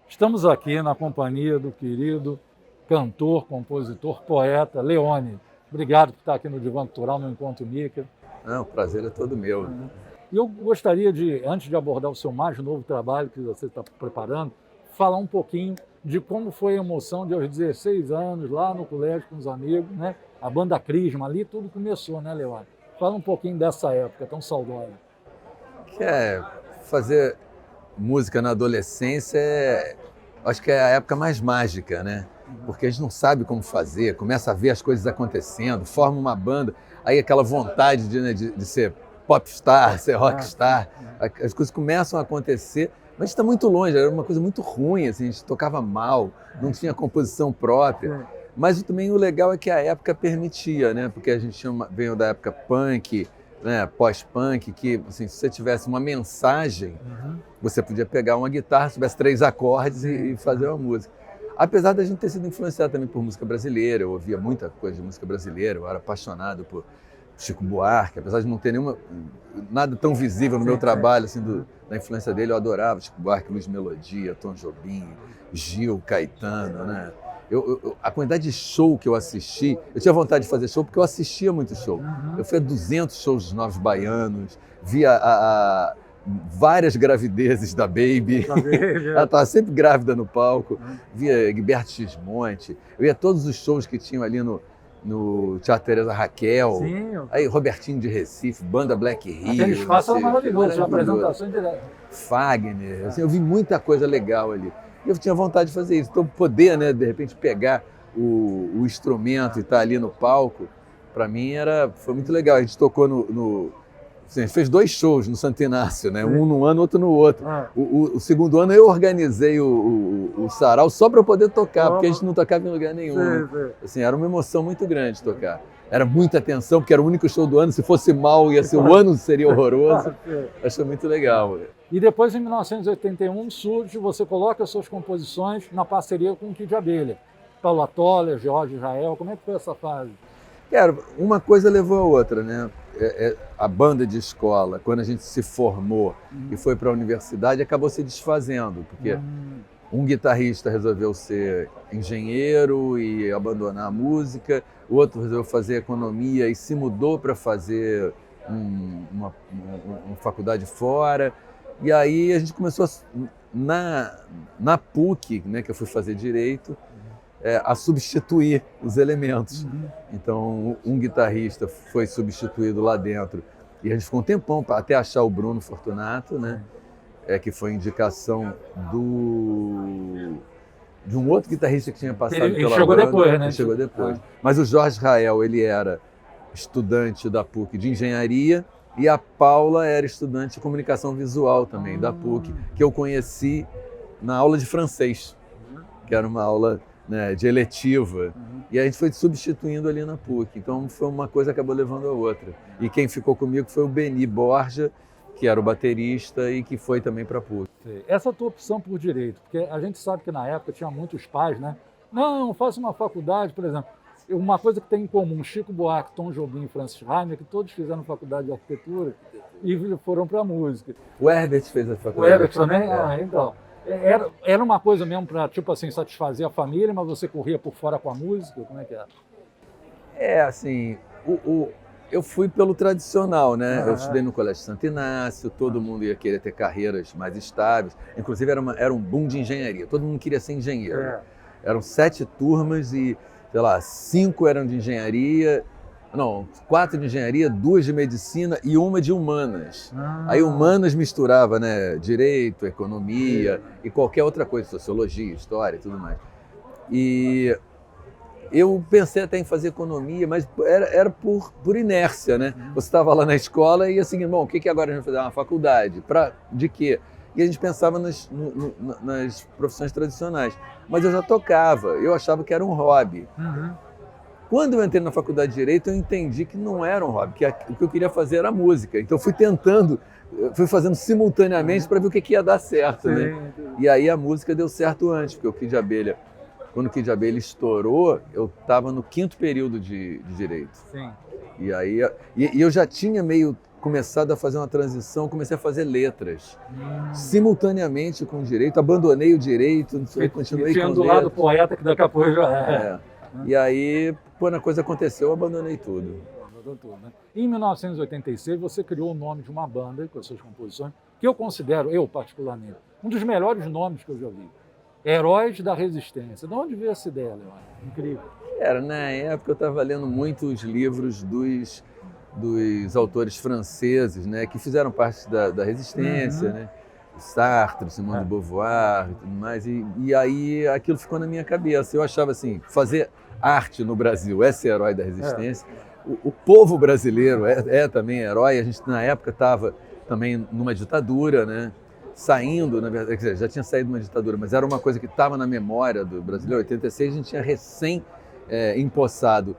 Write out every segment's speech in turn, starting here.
Estamos aqui na companhia do querido cantor, compositor, poeta Leone. Obrigado por estar aqui no Divã Cultural, no Encontro Nica. Não, o prazer é todo meu. E eu gostaria de, antes de abordar o seu mais novo trabalho que você está preparando, falar um pouquinho de como foi a emoção de aos 16 anos, lá no colégio com os amigos, né? A banda Crisma, ali tudo começou, né, Leone? Fala um pouquinho dessa época tão saudosa. Fazer música na adolescência acho que é a época mais mágica, né? Porque a gente não sabe como fazer, começa a ver as coisas acontecendo, forma uma banda, aí aquela vontade de ser popstar, ser rockstar, as coisas começam a acontecer, mas a gente está muito longe, era uma coisa muito ruim, assim, a gente tocava mal, não tinha composição própria. Mas também o legal é que a época permitia, né? Porque a gente veio da época punk, né? Pós-punk, que assim, se você tivesse uma mensagem, você podia pegar uma guitarra, se tivesse 3 acordes e fazer uma música. Apesar da gente ter sido influenciado também por música brasileira, eu ouvia muita coisa de música brasileira, eu era apaixonado por Chico Buarque, apesar de não ter nada tão visível no meu trabalho assim, da influência dele, eu adorava Chico Buarque, Luiz Melodia, Tom Jobim, Gil, Caetano, né? A quantidade de show que eu assisti, eu tinha vontade de fazer show porque eu assistia muito show. Eu fui a 200 shows dos Novos Baianos, via várias gravidezes da Baby, ela estava sempre grávida no palco, via Gilberto Gismonte, eu ia a todos os shows que tinham ali no Teatro Teresa Raquel, aí Robertinho de Recife, banda Black Rio. Aquele espaço era maravilhoso, tinha apresentação direta. Fagner, assim, eu vi muita coisa legal ali. E eu tinha vontade de fazer isso. Então, poder, né, de repente, pegar o instrumento e estar ali no palco, para mim foi muito legal. A gente tocou assim, a gente fez 2 shows no Santo Inácio, né? Um num ano, outro no outro. O segundo ano eu organizei o sarau só para eu poder tocar, porque a gente não tocava em lugar nenhum. Assim, era uma emoção muito grande tocar. Era muita tensão, porque era o único show do ano. Se fosse mal, o ano seria horroroso. Achei muito legal. E depois, em 1981, surge, você coloca as suas composições na parceria com o Kid Abelha. Paulo Toller, Jorge Israel, como é que foi essa fase? Uma coisa levou a outra, né? A banda de escola, quando a gente se formou e foi para a universidade, acabou se desfazendo, porque um guitarrista resolveu ser engenheiro e abandonar a música, o outro resolveu fazer economia e se mudou para fazer uma faculdade fora. E aí a gente começou, na PUC, né, que eu fui fazer Direito, a substituir os elementos. Então, um guitarrista foi substituído lá dentro e a gente ficou um tempão até achar o Bruno Fortunato, né? Que foi indicação de um outro guitarrista que tinha passado pela banda. Ele chegou depois, né? Ele chegou depois. Mas o Jorge Israel, ele era estudante da PUC de engenharia e a Paula era estudante de comunicação visual também, da PUC, que eu conheci na aula de francês, que era uma aula, né, de eletiva. E a gente foi substituindo ali na PUC. Então foi uma coisa que acabou levando a outra. E quem ficou comigo foi o Beni Borja, que era o baterista e que foi também para a PUC. Essa tua opção por Direito, porque a gente sabe que na época tinha muitos pais, né? Não, faça uma faculdade, por exemplo. Uma coisa que tem em comum, Chico Buarque, Tom Jobim e Francis Rainer, que todos fizeram faculdade de arquitetura e foram para a música. O Herbert fez a faculdade. O Herbert também? Então. Era uma coisa mesmo para, tipo assim, satisfazer a família, mas você corria por fora com a música? Como é que era? Assim, eu fui pelo tradicional, né? Eu estudei no Colégio Santo Inácio, todo mundo ia querer ter carreiras mais estáveis. Inclusive era um boom de engenharia, todo mundo queria ser engenheiro. Eram 7 turmas e, sei lá, 5 eram de engenharia, 4 de engenharia, 2 de medicina e 1 de humanas. Aí humanas misturava, né, direito, economia e qualquer outra coisa, sociologia, história e tudo mais. E eu pensei até em fazer economia, mas era por inércia, né? Você estava lá na escola e ia assim, bom, o que agora a gente vai fazer? Uma faculdade? De quê? E a gente pensava nas profissões tradicionais. Mas eu já tocava, eu achava que era um hobby. Quando eu entrei na faculdade de Direito, eu entendi que não era um hobby, que o que eu queria fazer era música. Então fui fazendo simultaneamente para ver o que ia dar certo, né? E aí a música deu certo antes, porque o Kid Abelha, quando o Kid Abelha estourou, eu estava no 5º período de Direito. Sim. E aí eu já tinha meio começado a fazer uma transição, comecei a fazer letras. Simultaneamente com o direito, abandonei o direito, continuei com do lado poeta, que daqui a pouco já é. E aí, quando a coisa aconteceu, eu abandonei tudo. Né? Em 1986, você criou o nome de uma banda com as suas composições, que eu considero, eu particularmente, um dos melhores nomes que eu já vi. Heróis da Resistência. De onde veio essa ideia, Leandro? Incrível. Na época eu estava lendo muitos livros dos autores franceses, né, que fizeram parte da resistência, né? Sartre, Simone de Beauvoir e tudo mais. E aí aquilo ficou na minha cabeça. Eu achava assim, fazer arte no Brasil é ser herói da resistência. O povo brasileiro é também herói. A gente na época estava também numa ditadura, né? Saindo, na verdade, quer dizer, já tinha saído de uma ditadura, mas era uma coisa que estava na memória do brasileiro. Em 86 a gente tinha recém empossado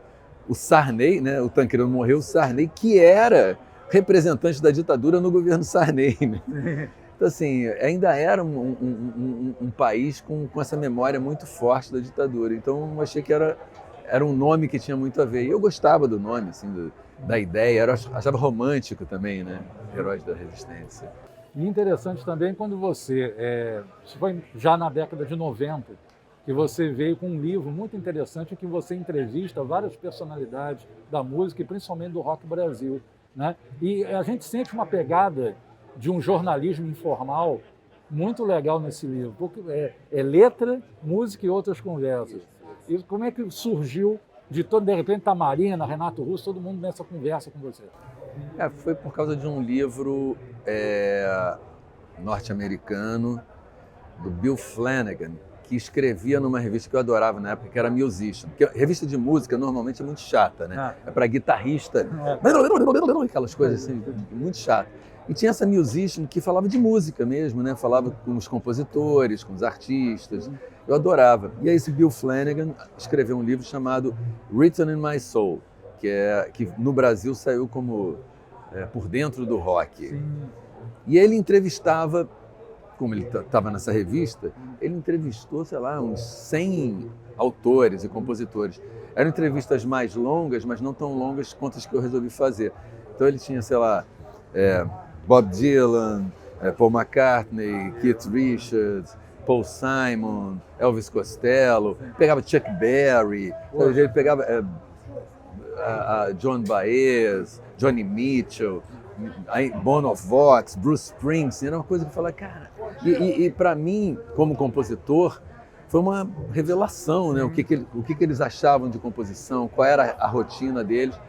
o Sarney, né? O Tancredo morreu, o Sarney, que era representante da ditadura no governo Sarney, né? Então, assim, ainda era um país com essa memória muito forte da ditadura. Então, eu achei que era um nome que tinha muito a ver. E eu gostava do nome, assim, da ideia, achava romântico também, né? Heróis da Resistência. E interessante também quando você foi já na década de 90, que você veio com um livro muito interessante em que você entrevista várias personalidades da música e principalmente do rock Brasil, né? E a gente sente uma pegada de um jornalismo informal muito legal nesse livro, porque é letra, música e outras conversas. E como é que surgiu de repente, Marina, Renato Russo, todo mundo nessa conversa com você? Foi por causa de um livro norte-americano do Bill Flanagan, que escrevia numa revista que eu adorava na época, que era Musician. Porque revista de música normalmente é muito chata, né? É para guitarrista, aquelas coisas assim, muito chato. E tinha essa Musician que falava de música mesmo, né? Falava com os compositores, com os artistas. Eu adorava. E aí esse Bill Flanagan escreveu um livro chamado Written in My Soul, que no Brasil saiu como Por Dentro do Rock. Sim. E ele entrevistava, como ele estava nessa revista, ele entrevistou, sei lá, uns 100 autores e compositores. Eram entrevistas mais longas, mas não tão longas quanto as que eu resolvi fazer. Então ele tinha, sei lá, Bob Dylan, Paul McCartney, Keith Richards, Paul Simon, Elvis Costello, pegava Chuck Berry, ele pegava John Baez, Johnny Mitchell, Bono Vox, Bruce Springsteen. Era uma coisa que eu falava, cara... E para mim, como compositor, foi uma revelação, né? O que eles achavam de composição, qual era a rotina deles.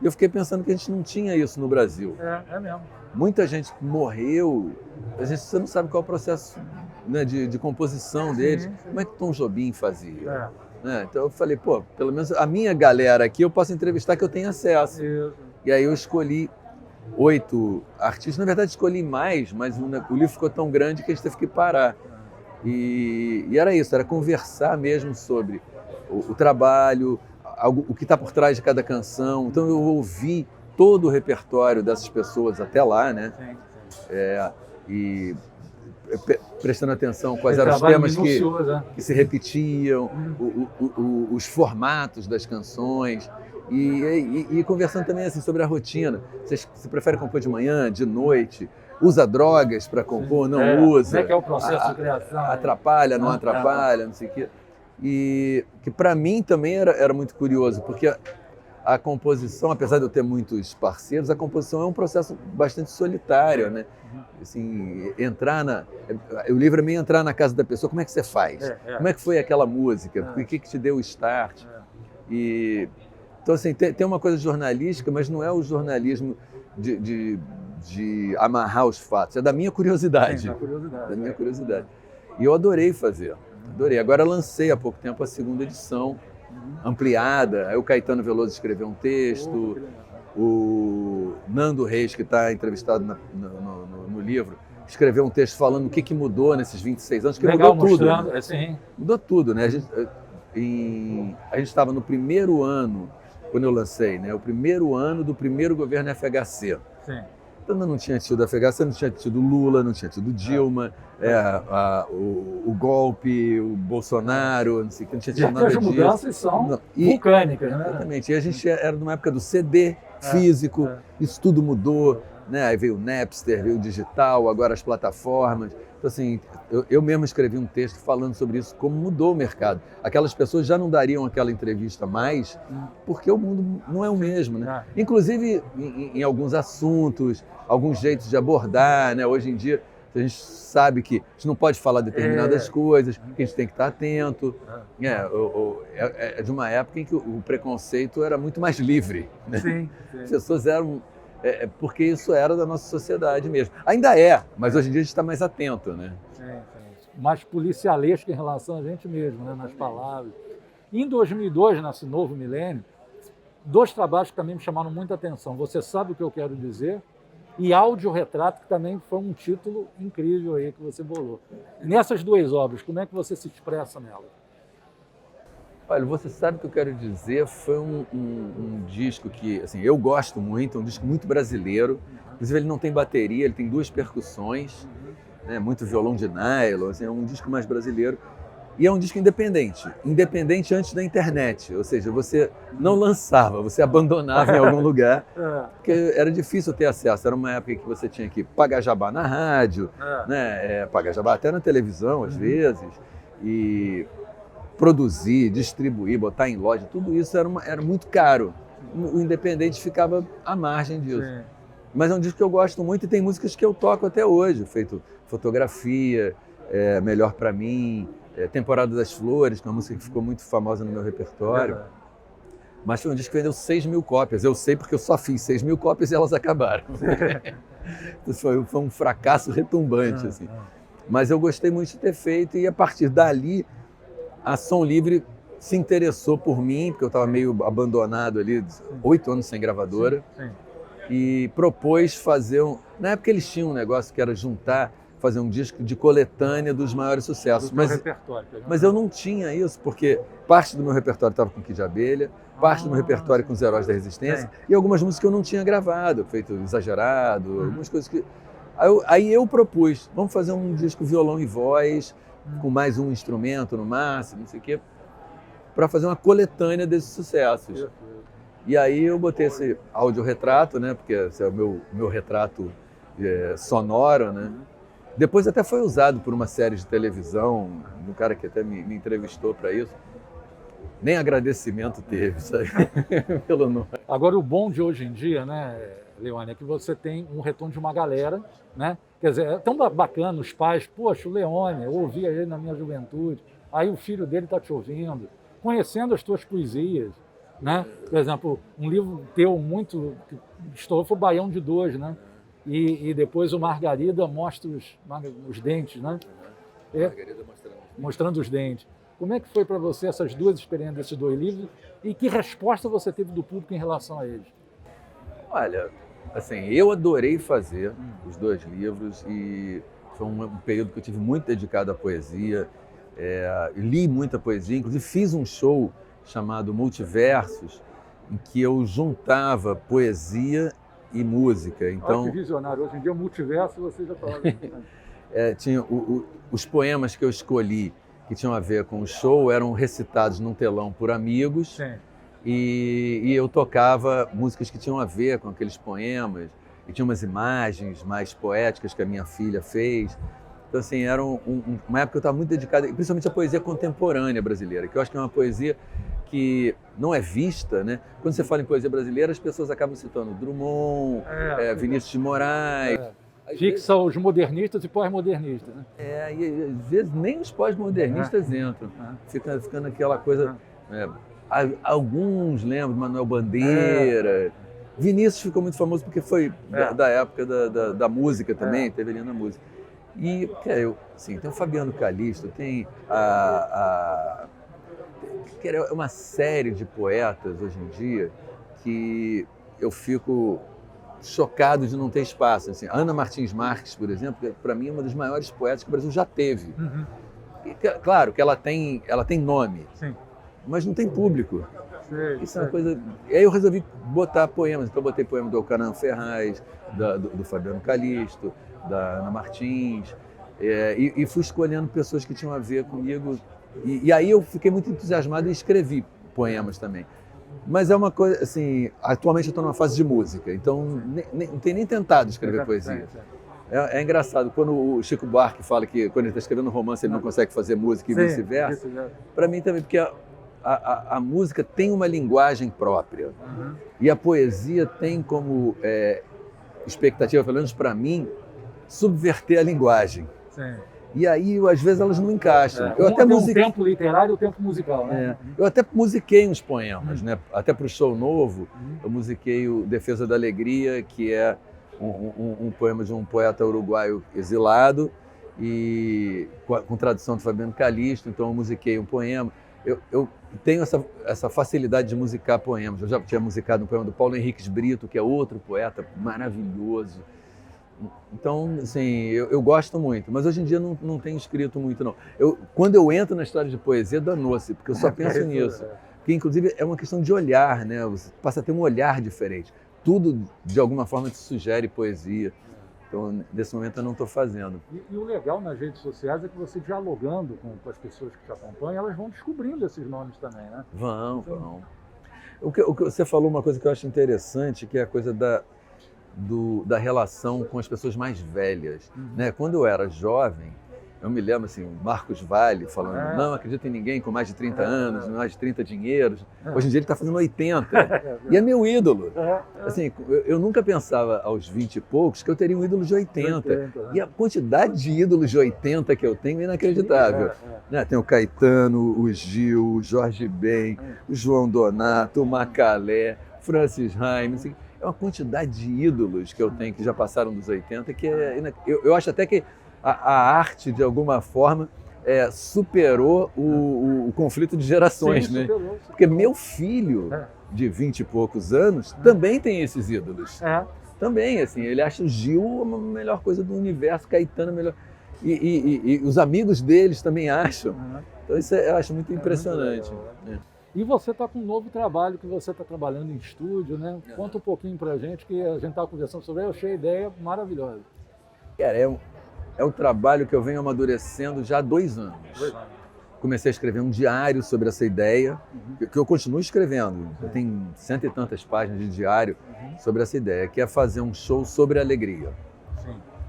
E eu fiquei pensando que a gente não tinha isso no Brasil. É mesmo. Muita gente morreu, você não sabe qual é o processo, né, de composição deles. Sim. Como é que Tom Jobim fazia? Então eu falei, pelo menos a minha galera aqui eu posso entrevistar que eu tenho acesso. Isso. E aí eu escolhi 8 artistas, na verdade escolhi mais, mas o livro ficou tão grande que a gente teve que parar. E era isso, era conversar mesmo sobre o trabalho, o que está por trás de cada canção. Então eu ouvi todo o repertório dessas pessoas até lá, né? E prestando atenção quais eram os temas que se repetiam, os formatos das canções. E conversando também assim, sobre a rotina. Você prefere compor de manhã, de noite? Usa drogas para compor? Não usa? Como é que é o processo de criação? Atrapalha, não atrapalha, não sei o quê. E que para mim também era muito curioso, porque a composição, apesar de eu ter muitos parceiros, a composição é um processo bastante solitário, né? Assim, o livro é meio entrar na casa da pessoa. Como é que você faz? Como é que foi aquela música? O que te deu o start? Então, assim, tem uma coisa jornalística, mas não é o jornalismo de amarrar os fatos. É da minha curiosidade. Sim, da minha curiosidade. E eu adorei fazer. Adorei. Agora lancei há pouco tempo a 2ª edição, ampliada. Aí o Caetano Veloso escreveu um texto. O Nando Reis, que está entrevistado no livro, escreveu um texto falando o que mudou nesses 26 anos, que legal, mudou tudo. Né? Mudou tudo, né? A gente estava no primeiro ano, quando eu lancei, né? O primeiro ano do primeiro governo FHC. Sim. Então não tinha tido FHC, não tinha tido Lula, não tinha tido Dilma, o golpe, o Bolsonaro, não sei o que, não tinha tido nada disso. As mudanças são vulcânicas, né? Exatamente. E a gente era numa época do CD físico, isso tudo mudou. né? Aí veio o Napster, veio o digital, agora as plataformas. Então, assim, eu mesmo escrevi um texto falando sobre isso, como mudou o mercado. Aquelas pessoas já não dariam aquela entrevista mais, porque o mundo não é o mesmo, né? Inclusive em alguns assuntos, alguns jeitos de abordar, né? Hoje em dia, a gente sabe que a gente não pode falar determinadas coisas, que a gente tem que estar atento. É de uma época em que o preconceito era muito mais livre, né? Sim. As pessoas eram... porque isso era da nossa sociedade mesmo. Ainda é, mas hoje em dia a gente está mais atento, né? Sim. Mais policialesco em relação a gente mesmo, né? Nas palavras. Em 2002, nesse novo milênio, 2 trabalhos que também me chamaram muita atenção. Você Sabe o que eu quero dizer? E Audiorretrato, que também foi um título incrível aí que você bolou. Nessas 2 obras, como é que você se expressa nelas? Olha, Você Sabe o que eu quero dizer foi um disco que, assim, eu gosto muito, é um disco muito brasileiro. Inclusive, ele não tem bateria, ele tem 2 percussões, né, muito violão de nylon, assim, é um disco mais brasileiro. E é um disco independente, independente antes da internet, ou seja, você não lançava, você abandonava em algum lugar, porque era difícil ter acesso, era uma época que você tinha que pagar jabá na rádio, né, pagar jabá até na televisão às vezes, e produzir, distribuir, botar em loja, tudo isso era muito caro. O independente ficava à margem disso. Sim. Mas é um disco que eu gosto muito e tem músicas que eu toco até hoje, feito Fotografia, Melhor Pra Mim, Temporada das Flores, que é uma música que ficou muito famosa no meu repertório. Mas foi um disco que vendeu 6.000 cópias. Eu sei porque eu só fiz 6.000 cópias e elas acabaram. Foi um fracasso retumbante, assim. Mas eu gostei muito de ter feito e a partir dali a Som Livre se interessou por mim, porque eu estava meio abandonado ali, 8 anos sem gravadora. Sim. E propôs fazer Na época eles tinham um negócio que era fazer um disco de coletânea dos maiores sucessos. Mas eu não tinha isso, porque parte do meu repertório estava com Kid de Abelha, parte do meu repertório com os Heróis da Resistência, e algumas músicas que eu não tinha gravado, feito Exagerado, algumas coisas que... Aí eu propus, vamos fazer um disco violão e voz, com mais um instrumento no máximo, não sei o quê, para fazer uma coletânea desses sucessos. E aí eu botei esse audiorretrato, né, porque esse é o meu retrato sonoro, né? Depois até foi usado por uma série de televisão, um cara que até me entrevistou para isso. Nem agradecimento teve, sabe? Pelo nome. Agora, o bom de hoje em dia, né, Leone, é que você tem um retorno de uma galera, né? Quer dizer, é tão bacana os pais, poxa, o Leone, eu ouvia ele na minha juventude, aí o filho dele está te ouvindo, conhecendo as tuas poesias, né? Por exemplo, um livro teu muito que estourou foi o Baião de Dois, né? E depois o Margarida mostra os dentes, né? Margarida mostrando os dentes. Como é que foi para você essas 2 experiências desses 2 livros e que resposta você teve do público em relação a eles? Olha, assim, eu adorei fazer os 2 livros e foi um período que eu tive muito dedicado à poesia, li muita poesia, inclusive fiz um show chamado Multiversos, em que eu juntava poesia e música. Então, que visionário, hoje em dia o multiverso você já falava. Tinha os poemas que eu escolhi que tinham a ver com o show eram recitados num telão por amigos. Sim. E eu tocava músicas que tinham a ver com aqueles poemas e tinha umas imagens mais poéticas que a minha filha fez. Então, assim, era uma época que eu estava muito dedicada, principalmente à poesia contemporânea brasileira, que eu acho que é uma poesia que não é vista, né? Quando você fala em poesia brasileira, as pessoas acabam citando Drummond, Vinícius de Moraes. Fixa os modernistas e pós-modernistas, né? E às vezes nem os pós-modernistas entram. Fica naquela coisa... alguns lembram, Manuel Bandeira. Vinícius ficou muito famoso porque foi da época da música também, teve ali na música. E assim, tem o Fabiano Calixto, tem uma série de poetas hoje em dia que eu fico chocado de não ter espaço. Assim, Ana Martins Marques, por exemplo, para mim é uma das maiores poetas que o Brasil já teve. E, claro que ela tem nome, sim, mas não tem público. Isso é uma coisa... E aí eu resolvi botar poemas. Então eu botei poema do Alcanan Ferraz, do Fabiano Calixto, da Ana Martins, e fui escolhendo pessoas que tinham a ver comigo. E aí eu fiquei muito entusiasmado e escrevi poemas também. Mas é uma coisa, assim, atualmente eu estou numa fase de música, então não tenho nem tentado escrever poesia. É engraçado, quando o Chico Buarque fala que quando ele está escrevendo romance ele não consegue fazer música e vice-versa, para mim também, porque a música tem uma linguagem própria e a poesia tem como expectativa, pelo menos para mim, subverter a linguagem. Sim. E aí, às vezes, elas não encaixam. Eu até o tempo literário e o tempo musical, né? Eu até musiquei uns poemas, né? Até para o show novo, eu musiquei o Defesa da Alegria, que é um poema de um poeta uruguaio exilado, e com tradução do Fabiano Calixto, então eu musiquei um poema. Eu tenho essa facilidade de musicar poemas. Eu já tinha musicado um poema do Paulo Henriques Brito, que é outro poeta maravilhoso. Então, assim, eu gosto muito, mas hoje em dia não tenho escrito muito, não. Quando eu entro na história de poesia, danou-se, porque eu só penso nisso. Porque, inclusive, é uma questão de olhar, né? Você passa a ter um olhar diferente. Tudo, de alguma forma, te sugere poesia. Então, nesse momento, eu não estou fazendo. E o legal nas redes sociais é que você, dialogando com as pessoas que te acompanham, elas vão descobrindo esses nomes também, né? Vão. O que você falou uma coisa que eu acho interessante, que é a coisa da relação com as pessoas mais velhas. Né? Quando eu era jovem, eu me lembro assim, o Marcos Valle falando, não acredito em ninguém com mais de 30 anos, mais de 30 dinheiros. Hoje em dia ele está fazendo 80. E é meu ídolo. Assim, eu nunca pensava aos 20 e poucos que eu teria um ídolo de 80. E a quantidade de ídolos de 80 que eu tenho é inacreditável. Né? Tem o Caetano, o Gil, o Jorge Ben, o João Donato, o Macalé, Francis Haim, assim, é uma quantidade de ídolos que eu tenho que já passaram dos 80 que eu acho até que a arte, de alguma forma, superou o conflito de gerações. Sim, né? Superou. Porque meu filho, de 20 e poucos anos, também tem esses ídolos. Também, assim, ele acha o Gil a melhor coisa do universo, Caetano a melhor... E os amigos deles também acham. Então isso eu acho muito impressionante. E você está com um novo trabalho, que você está trabalhando em estúdio, né? Conta um pouquinho para a gente, que a gente estava conversando sobre, eu achei a ideia maravilhosa. Cara, é um trabalho que eu venho amadurecendo já há 2 anos. Comecei a escrever um diário sobre essa ideia, que eu continuo escrevendo. Eu tenho 100 e tantas páginas de diário sobre essa ideia, que é fazer um show sobre alegria.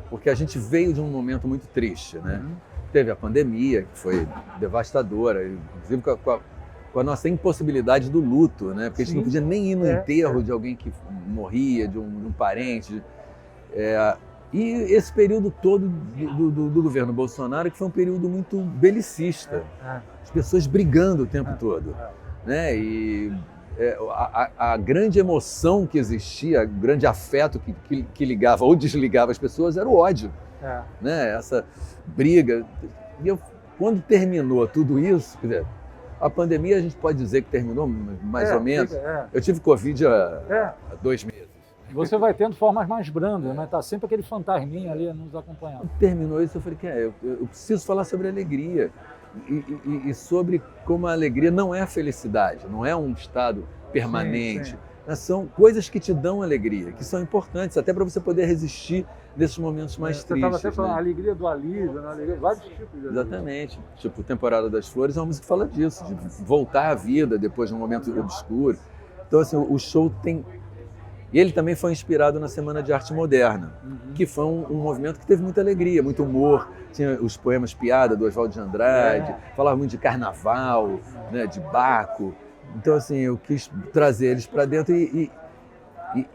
Porque a gente veio de um momento muito triste, né? Teve a pandemia, que foi devastadora, inclusive com a nossa impossibilidade do luto, né? Porque a gente não podia nem ir no enterro de alguém que morria, de um parente. E esse período todo do governo Bolsonaro, que foi um período muito belicista. As pessoas brigando o tempo todo. Né? E a grande emoção que existia, o grande afeto que ligava ou desligava as pessoas era o ódio. Né? Essa briga. E quando terminou tudo isso, quer dizer, a pandemia a gente pode dizer que terminou mais ou menos. Eu tive Covid há 2 meses. Você vai tendo formas mais brandas, mas está sempre aquele fantasminha ali nos acompanhando. Quando terminou isso, eu falei que eu preciso falar sobre alegria e sobre como a alegria não é a felicidade, não é um estado permanente. São coisas que te dão alegria, que são importantes, até para você poder resistir nesses momentos mais tristes. Você estava até falando, a alegria do alívio, vários tipos de alegria. Exatamente. Tipo, Temporada das Flores é uma música que fala disso, de voltar à vida depois de um momento obscuro. Então, assim, o show tem... E ele também foi inspirado na Semana de Arte Moderna, que foi um movimento que teve muita alegria, muito humor. Tinha os poemas piada do Oswald de Andrade, falava muito de carnaval, né, de Baco. Então, assim, eu quis trazer eles para dentro e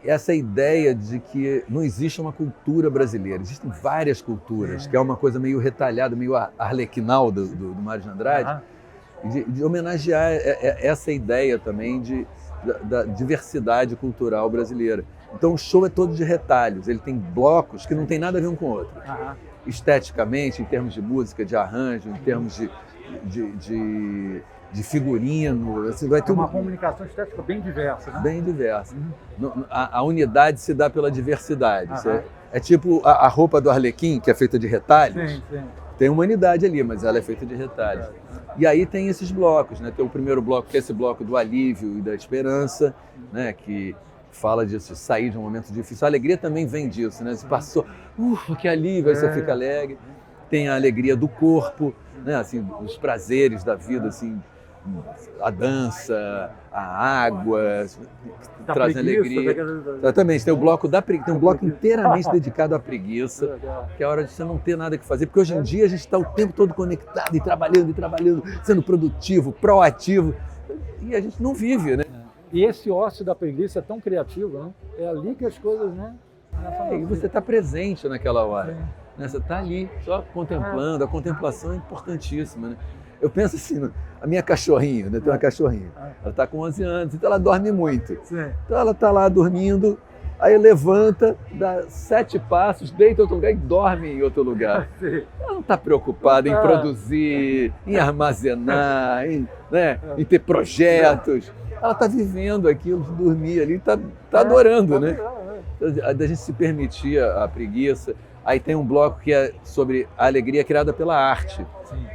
essa ideia de que não existe uma cultura brasileira, existem várias culturas, que é uma coisa meio retalhada, meio arlequinal do Mário de Andrade, de homenagear essa ideia também da diversidade cultural brasileira. Então o show é todo de retalhos, ele tem blocos que não tem nada a ver um com o outro. Esteticamente, em termos de música, de arranjo, em termos de figurino, assim, vai tudo... uma comunicação estética bem diversa, né? Bem diversa. A unidade se dá pela diversidade. É tipo a roupa do Arlequim, que é feita de retalhos. Tem uma unidade ali, mas ela é feita de retalhos. E aí tem esses blocos, né? Tem o primeiro bloco, que é esse bloco do alívio e da esperança, né? Que fala disso, de sair de um momento difícil. A alegria também vem disso, né? Você passou, que alívio, aí você fica alegre. Tem a alegria do corpo, né? Assim, os prazeres da vida, assim, a dança, a água, Da trazem preguiça, alegria. Exatamente, tem o bloco tem um bloco inteiramente dedicado à preguiça, que é a hora de você não ter nada que fazer, porque hoje em dia a gente está o tempo todo conectado e trabalhando, sendo produtivo, proativo, e a gente não vive, né? E esse ócio da preguiça é tão criativo, né? É ali que as coisas, né? E você está presente naquela hora, né? Você está ali só contemplando, a contemplação é importantíssima, né? Eu penso assim, a minha cachorrinha, né? Tem uma cachorrinha, ela está com 11 anos, então ela dorme muito. Sim. Então ela está lá dormindo, aí levanta, dá 7 passos, deita em outro lugar e dorme em outro lugar. Sim. Ela não está preocupada em produzir, em armazenar, em ter projetos. Ela está vivendo aquilo, de dormir ali, está adorando, né? Da gente se permitir a preguiça. Aí tem um bloco que é sobre a alegria criada pela arte,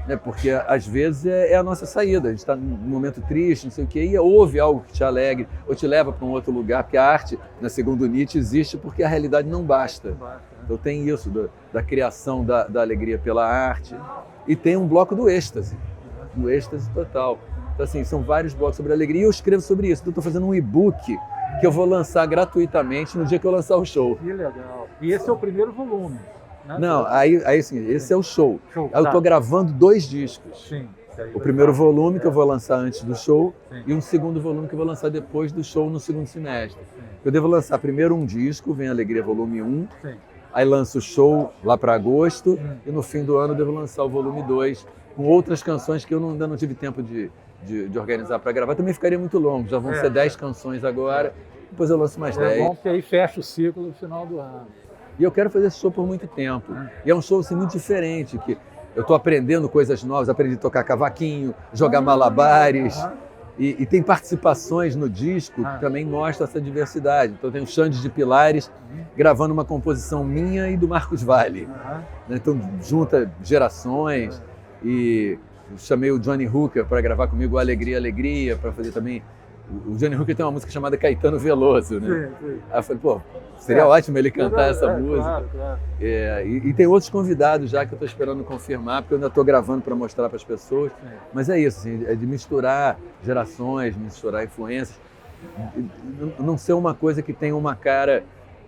né? Porque às vezes é a nossa saída, a gente está num momento triste, não sei o quê, e ouve algo que te alegre ou te leva para um outro lugar, porque a arte, segundo Nietzsche, existe porque a realidade não basta. Então tem isso, da criação da alegria pela arte, e tem um bloco do êxtase total. Então assim, são vários blocos sobre alegria e eu escrevo sobre isso. Então estou fazendo um e-book que eu vou lançar gratuitamente no dia que eu lançar o show. Que legal. E esse é o primeiro volume, né? Não, aí sim, esse é o show. Aí eu Tá. estou gravando 2 discos. Sim. O primeiro volume que eu vou lançar antes do show e um segundo volume que eu vou lançar depois do show no segundo semestre. Eu devo lançar primeiro um disco, Vem Alegria Volume 1, aí lanço o show lá para agosto e no fim do ano eu devo lançar o volume 2 com outras canções que eu ainda não tive tempo de organizar para gravar. Também ficaria muito longo, já vão ser 10 canções agora, depois eu lanço mais 10. É bom que aí fecha o ciclo no final do ano. E eu quero fazer esse show por muito tempo. E é um show assim, muito diferente, que eu estou aprendendo coisas novas, aprendi a tocar cavaquinho, jogar malabares, e tem participações no disco que também mostram essa diversidade. Então tem o Xande de Pilares gravando uma composição minha e do Marcos Valle. Então junta gerações e chamei o Johnny Hooker para gravar comigo Alegria, Alegria, para fazer também. O Johnny Hooker tem uma música chamada Caetano Veloso, né? Sim. Aí eu falei, pô, seria ótimo ele cantar essa música. Claro. E tem outros convidados já que eu estou esperando confirmar, porque eu ainda estou gravando para mostrar para as pessoas. Mas é isso, assim, é de misturar gerações, misturar influências. Não ser uma coisa que tem uma cara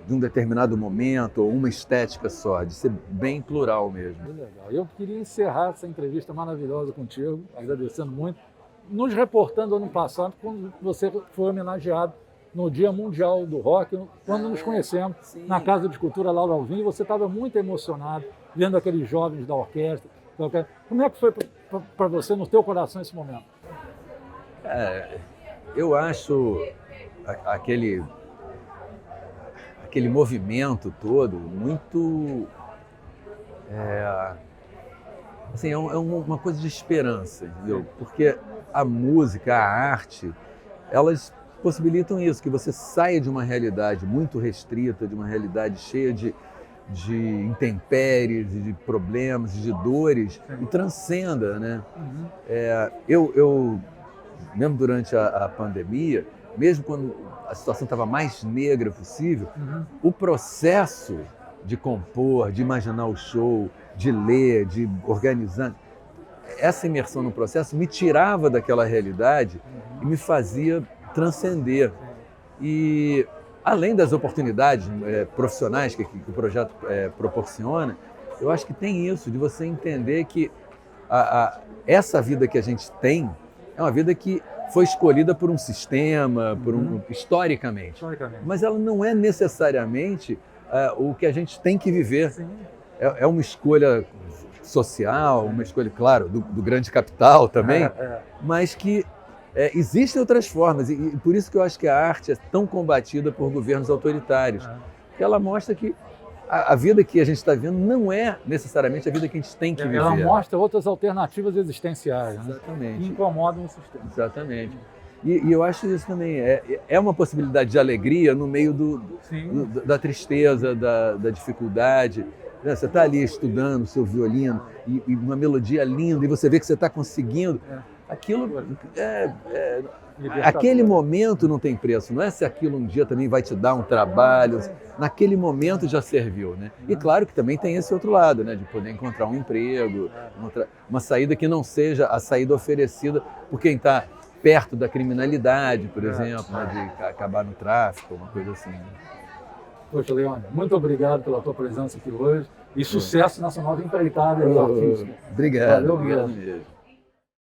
de um determinado momento ou uma estética só, de ser bem plural mesmo. Que legal. Eu queria encerrar essa entrevista maravilhosa contigo, agradecendo muito, nos reportando ano passado, quando você foi homenageado no Dia Mundial do Rock, quando nos conhecemos na Casa de Cultura Laura Alvim, você estava muito emocionado, vendo aqueles jovens da orquestra. Como é que foi para você, no teu coração, esse momento? Eu acho aquele movimento todo muito... assim, é uma coisa de esperança, entendeu? Porque a música, a arte, elas possibilitam isso, que você saia de uma realidade muito restrita, de uma realidade cheia de intempéries, de problemas, de dores, e transcenda, né? Eu, mesmo durante a pandemia, mesmo quando a situação estava mais negra possível, o processo de compor, de imaginar o show, de ler, de organizar, essa imersão no processo me tirava daquela realidade e me fazia transcender. E além das oportunidades profissionais que o projeto proporciona, eu acho que tem isso, de você entender que essa vida que a gente tem é uma vida que foi escolhida por um sistema, historicamente. Mas ela não é necessariamente o que a gente tem que viver. É uma escolha social, uma escolha, claro, do grande capital também, mas que existem outras formas. E por isso que eu acho que a arte é tão combatida por governos autoritários. Porque ela mostra que a vida que a gente está vivendo não é necessariamente a vida que a gente tem que viver. Ela mostra outras alternativas existenciais, né? Exatamente. Que incomodam o sistema. Exatamente. E eu acho isso também, é uma possibilidade de alegria no meio da tristeza, da dificuldade. Você está ali estudando o seu violino e uma melodia linda e você vê que você está conseguindo. aquilo Libertador. aquele momento não tem preço, não é se aquilo um dia também vai te dar um trabalho, naquele momento já serviu, né? E claro que também tem esse outro lado, né? De poder encontrar um emprego, uma saída que não seja a saída oferecida por quem está perto da criminalidade, por exemplo, né? De acabar no tráfico, uma coisa assim. Né? Poxa, Leone, muito obrigado pela tua presença aqui hoje e sucesso nessa nova empreitada artística. Obrigado. Valeu mesmo. Mesmo.